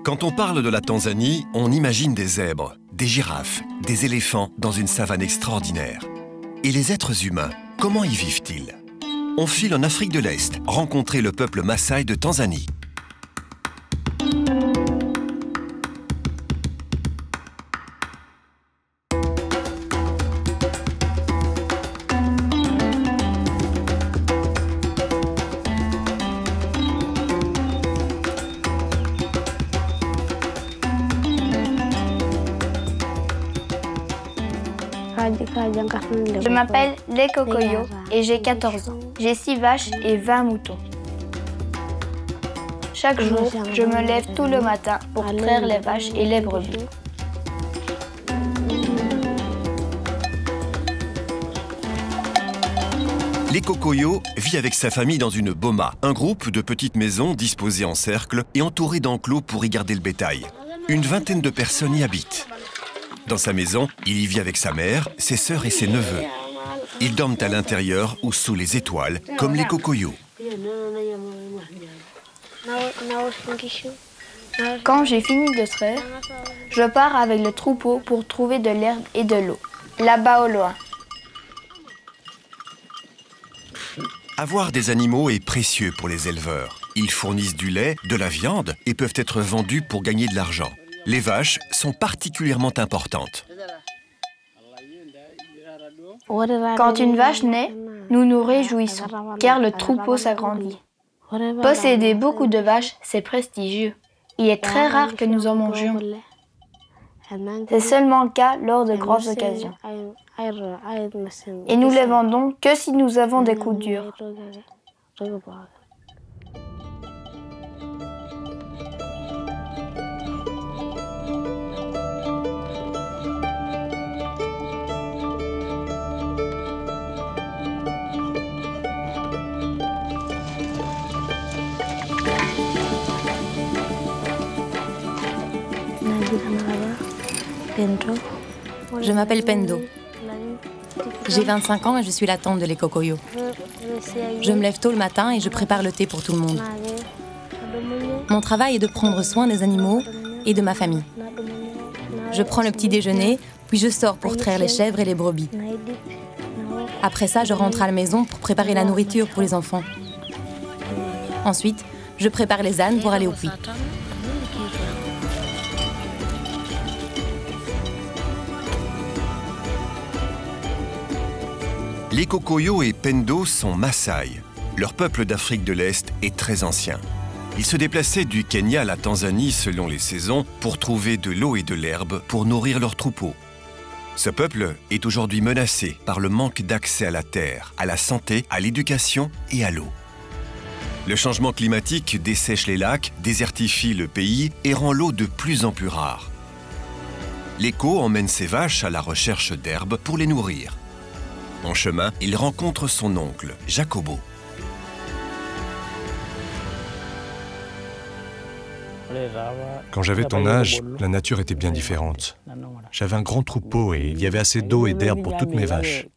Quand on parle de la Tanzanie, on imagine des zèbres, des girafes, des éléphants dans une savane extraordinaire. Et les êtres humains, comment y vivent-ils? On file en Afrique de l'Est, rencontrer le peuple Maasai de Tanzanie. Je m'appelle Lekokoyo et j'ai 14 ans. J'ai 6 vaches et 20 moutons. Chaque jour, je me lève tôt le matin pour traire les vaches et les brebis. Lekokoyo vit avec sa famille dans une boma, un groupe de petites maisons disposées en cercle et entourées d'enclos pour y garder le bétail. Une vingtaine de personnes y habitent. Dans sa maison, il y vit avec sa mère, ses sœurs et ses neveux. Ils dorment à l'intérieur ou sous les étoiles, comme les Kokoyo. Quand j'ai fini de traire, je pars avec le troupeau pour trouver de l'herbe et de l'eau, là-bas au loin. Avoir des animaux est précieux pour les éleveurs. Ils fournissent du lait, de la viande et peuvent être vendus pour gagner de l'argent. Les vaches sont particulièrement importantes. Quand une vache naît, nous nous réjouissons, car le troupeau s'agrandit. Posséder beaucoup de vaches, c'est prestigieux. Il est très rare que nous en mangions. C'est seulement le cas lors de grandes occasions. Et nous les vendons que si nous avons des coups durs. Je m'appelle Pendo. J'ai 25 ans et je suis la tante de Lekokoyo. Je me lève tôt le matin et je prépare le thé pour tout le monde. Mon travail est de prendre soin des animaux et de ma famille. Je prends le petit déjeuner, puis je sors pour traire les chèvres et les brebis. Après ça, je rentre à la maison pour préparer la nourriture pour les enfants. Ensuite, je prépare les ânes pour aller au puits. Les Kokoyo et Pendo sont Maasai. Leur peuple d'Afrique de l'Est est très ancien. Ils se déplaçaient du Kenya à la Tanzanie selon les saisons pour trouver de l'eau et de l'herbe pour nourrir leurs troupeaux. Ce peuple est aujourd'hui menacé par le manque d'accès à la terre, à la santé, à l'éducation et à l'eau. Le changement climatique dessèche les lacs, désertifie le pays et rend l'eau de plus en plus rare. Leko emmène ses vaches à la recherche d'herbes pour les nourrir. En chemin, il rencontre son oncle, Jacobo. Quand j'avais ton âge, la nature était bien différente. J'avais un grand troupeau et il y avait assez d'eau et d'herbe pour toutes mes vaches.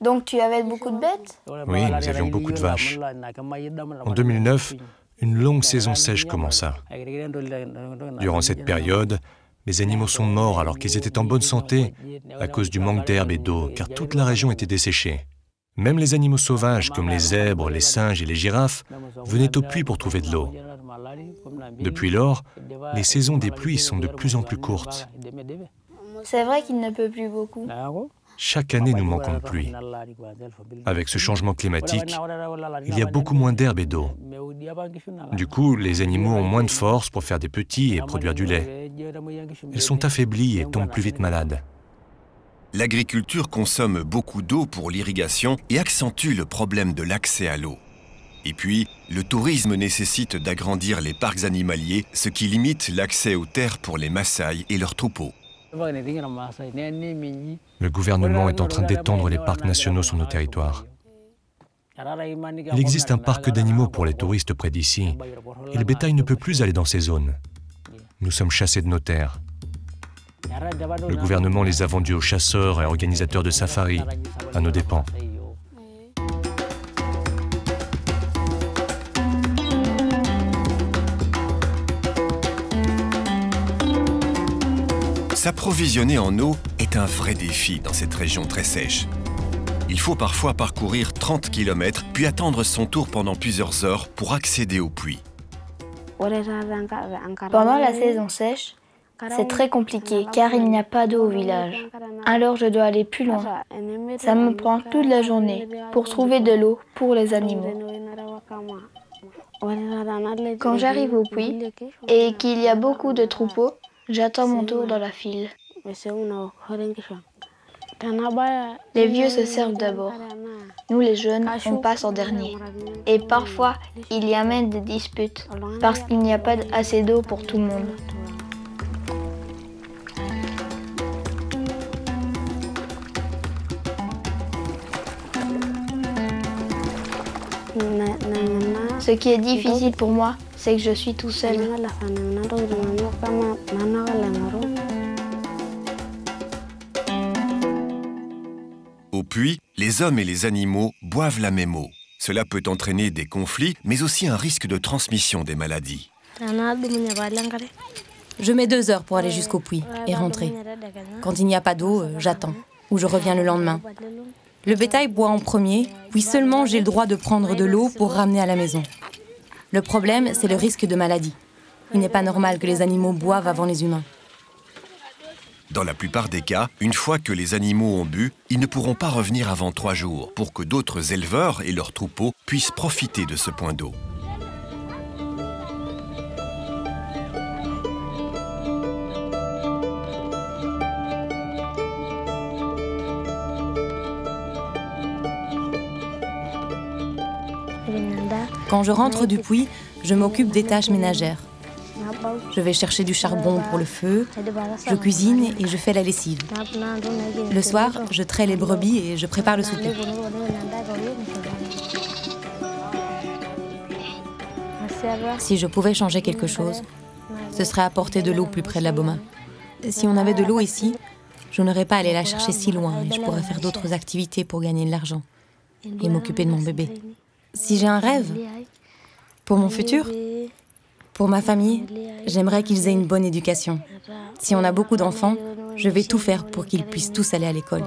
Donc tu avais beaucoup de bêtes? Oui, nous avions beaucoup de vaches. En 2009, une longue saison sèche commença. Durant cette période, les animaux sont morts alors qu'ils étaient en bonne santé à cause du manque d'herbe et d'eau, car toute la région était desséchée. Même les animaux sauvages, comme les zèbres, les singes et les girafes, venaient au puits pour trouver de l'eau. Depuis lors, les saisons des pluies sont de plus en plus courtes. C'est vrai qu'il ne pleut plus beaucoup. Chaque année, nous manquons de pluie. Avec ce changement climatique, il y a beaucoup moins d'herbe et d'eau. Du coup, les animaux ont moins de force pour faire des petits et produire du lait. Ils sont affaiblis et tombent plus vite malades. L'agriculture consomme beaucoup d'eau pour l'irrigation et accentue le problème de l'accès à l'eau. Et puis, le tourisme nécessite d'agrandir les parcs animaliers, ce qui limite l'accès aux terres pour les Maasai et leurs troupeaux. Le gouvernement est en train d'étendre les parcs nationaux sur nos territoires. Il existe un parc d'animaux pour les touristes près d'ici, et le bétail ne peut plus aller dans ces zones. Nous sommes chassés de nos terres. Le gouvernement les a vendus aux chasseurs et organisateurs de safaris, à nos dépens. S'approvisionner en eau est un vrai défi dans cette région très sèche. Il faut parfois parcourir 30 km puis attendre son tour pendant plusieurs heures pour accéder au puits. Pendant la saison sèche, c'est très compliqué car il n'y a pas d'eau au village. Alors je dois aller plus loin. Ça me prend toute la journée pour trouver de l'eau pour les animaux. Quand j'arrive au puits et qu'il y a beaucoup de troupeaux, j'attends mon tour dans la file. Les vieux se servent d'abord. Nous les jeunes, on passe en dernier. Et parfois, il y a même des disputes parce qu'il n'y a pas assez d'eau pour tout le monde. Ce qui est difficile pour moi, c'est que je suis tout seul. Au puits, les hommes et les animaux boivent la même eau. Cela peut entraîner des conflits, mais aussi un risque de transmission des maladies. Je mets 2 heures pour aller jusqu'au puits et rentrer. Quand il n'y a pas d'eau, j'attends, ou je reviens le lendemain. Le bétail boit en premier, puis seulement j'ai le droit de prendre de l'eau pour ramener à la maison. Le problème, c'est le risque de maladie. Il n'est pas normal que les animaux boivent avant les humains. Dans la plupart des cas, une fois que les animaux ont bu, ils ne pourront pas revenir avant 3 jours pour que d'autres éleveurs et leurs troupeaux puissent profiter de ce point d'eau. Quand je rentre du puits, je m'occupe des tâches ménagères. Je vais chercher du charbon pour le feu, je cuisine et je fais la lessive. Le soir, je traite les brebis et je prépare le souper. Si je pouvais changer quelque chose, ce serait apporter de l'eau plus près de la boma. Si on avait de l'eau ici, je n'aurais pas à aller la chercher si loin et je pourrais faire d'autres activités pour gagner de l'argent et m'occuper de mon bébé. Si j'ai un rêve pour mon futur, pour ma famille, j'aimerais qu'ils aient une bonne éducation. Si on a beaucoup d'enfants, je vais tout faire pour qu'ils puissent tous aller à l'école.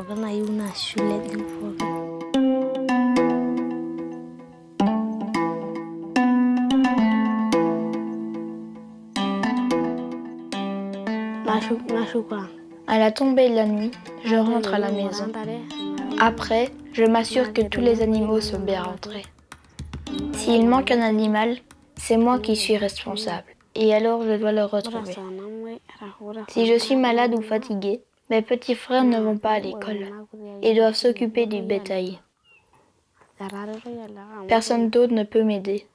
À la tombée de la nuit, je rentre à la maison. Après, je m'assure que tous les animaux sont bien rentrés. S'il manque un animal, c'est moi qui suis responsable. Et alors, je dois le retrouver. Si je suis malade ou fatiguée, mes petits frères ne vont pas à l'école. Ils doivent s'occuper du bétail. Personne d'autre ne peut m'aider.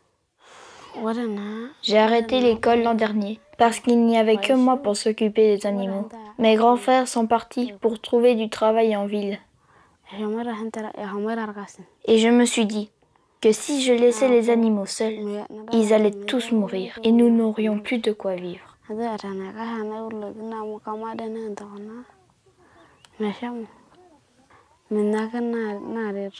J'ai arrêté l'école l'an dernier parce qu'il n'y avait que moi pour s'occuper des animaux. Mes grands frères sont partis pour trouver du travail en ville. Et je me suis dit que si je laissais les animaux seuls, ils allaient tous mourir et nous n'aurions plus de quoi vivre.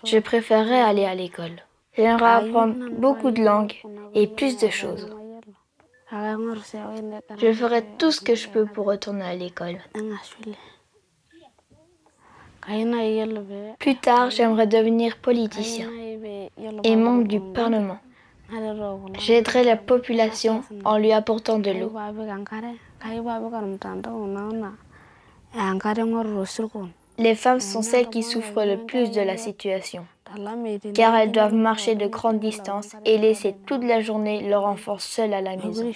Je préférerais aller à l'école. J'aimerais apprendre beaucoup de langues et plus de choses. Je ferai tout ce que je peux pour retourner à l'école. Plus tard, j'aimerais devenir politicien et membre du Parlement. J'aiderai la population en lui apportant de l'eau. Les femmes sont celles qui souffrent le plus de la situation, car elles doivent marcher de grandes distances et laisser toute la journée leur enfant seul à la maison.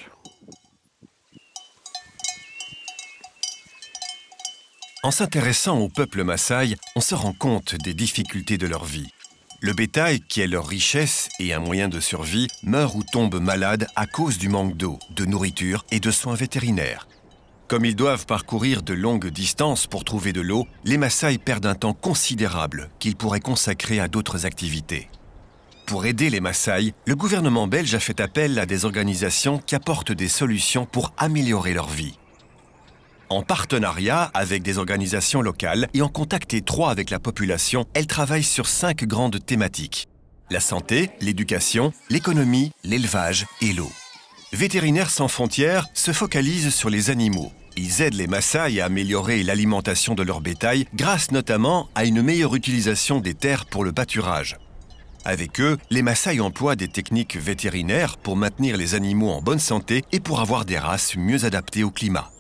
En s'intéressant au peuple Maasai, on se rend compte des difficultés de leur vie. Le bétail, qui est leur richesse et un moyen de survie, meurt ou tombe malade à cause du manque d'eau, de nourriture et de soins vétérinaires. Comme ils doivent parcourir de longues distances pour trouver de l'eau, les Maasai perdent un temps considérable qu'ils pourraient consacrer à d'autres activités. Pour aider les Maasai, le gouvernement belge a fait appel à des organisations qui apportent des solutions pour améliorer leur vie. En partenariat avec des organisations locales et en contact étroit avec la population, elles travaillent sur 5 grandes thématiques: la santé, l'éducation, l'économie, l'élevage et l'eau. Vétérinaires sans frontières se focalise sur les animaux. Ils aident les Maasai à améliorer l'alimentation de leur bétail grâce notamment à une meilleure utilisation des terres pour le pâturage. Avec eux, les Maasai emploient des techniques vétérinaires pour maintenir les animaux en bonne santé et pour avoir des races mieux adaptées au climat.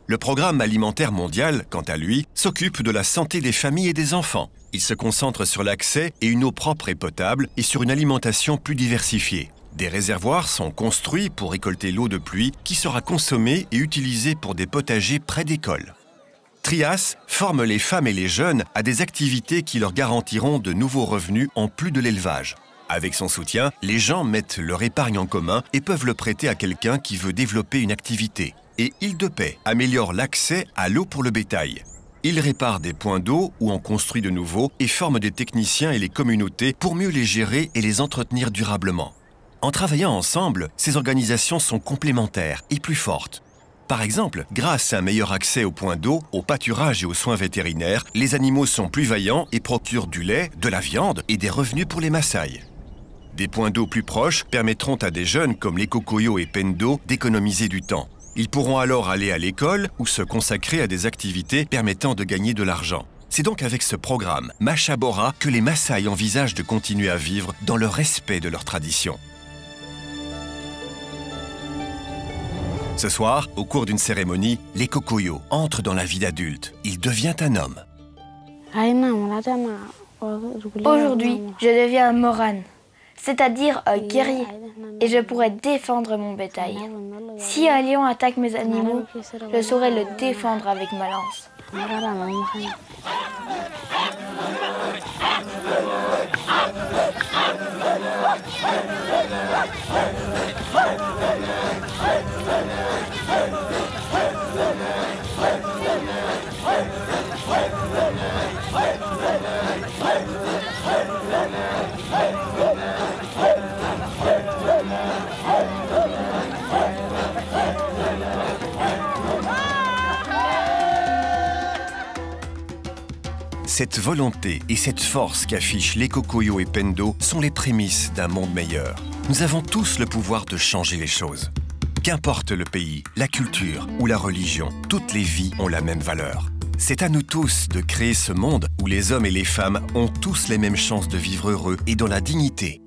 Le Programme alimentaire mondial, quant à lui, s'occupe de la santé des familles et des enfants. Il se concentre sur l'accès et une eau propre et potable et sur une alimentation plus diversifiée. Des réservoirs sont construits pour récolter l'eau de pluie qui sera consommée et utilisée pour des potagers près d'écoles. Trias forme les femmes et les jeunes à des activités qui leur garantiront de nouveaux revenus en plus de l'élevage. Avec son soutien, les gens mettent leur épargne en commun et peuvent le prêter à quelqu'un qui veut développer une activité. Et Île de Paix améliore l'accès à l'eau pour le bétail. Il répare des points d'eau ou en construit de nouveaux et forme des techniciens et les communautés pour mieux les gérer et les entretenir durablement. En travaillant ensemble, ces organisations sont complémentaires et plus fortes. Par exemple, grâce à un meilleur accès aux points d'eau, au pâturage et aux soins vétérinaires, les animaux sont plus vaillants et procurent du lait, de la viande et des revenus pour les Maasai. Des points d'eau plus proches permettront à des jeunes comme les Kokoyo et Pendo d'économiser du temps. Ils pourront alors aller à l'école ou se consacrer à des activités permettant de gagner de l'argent. C'est donc avec ce programme, Macha Bora, que les Maasai envisagent de continuer à vivre dans le respect de leurs traditions. Ce soir, au cours d'une cérémonie, les Kokoyo entrent dans la vie d'adulte. Il devient un homme. Aujourd'hui, je deviens un Moran, c'est-à-dire un guerrier, et je pourrai défendre mon bétail. Si un lion attaque mes animaux, je saurai le défendre avec ma lance. Cette volonté et cette force qu'affichent les Kokoyo et Pendo sont les prémices d'un monde meilleur. Nous avons tous le pouvoir de changer les choses. Qu'importe le pays, la culture ou la religion, toutes les vies ont la même valeur. C'est à nous tous de créer ce monde où les hommes et les femmes ont tous les mêmes chances de vivre heureux et dans la dignité.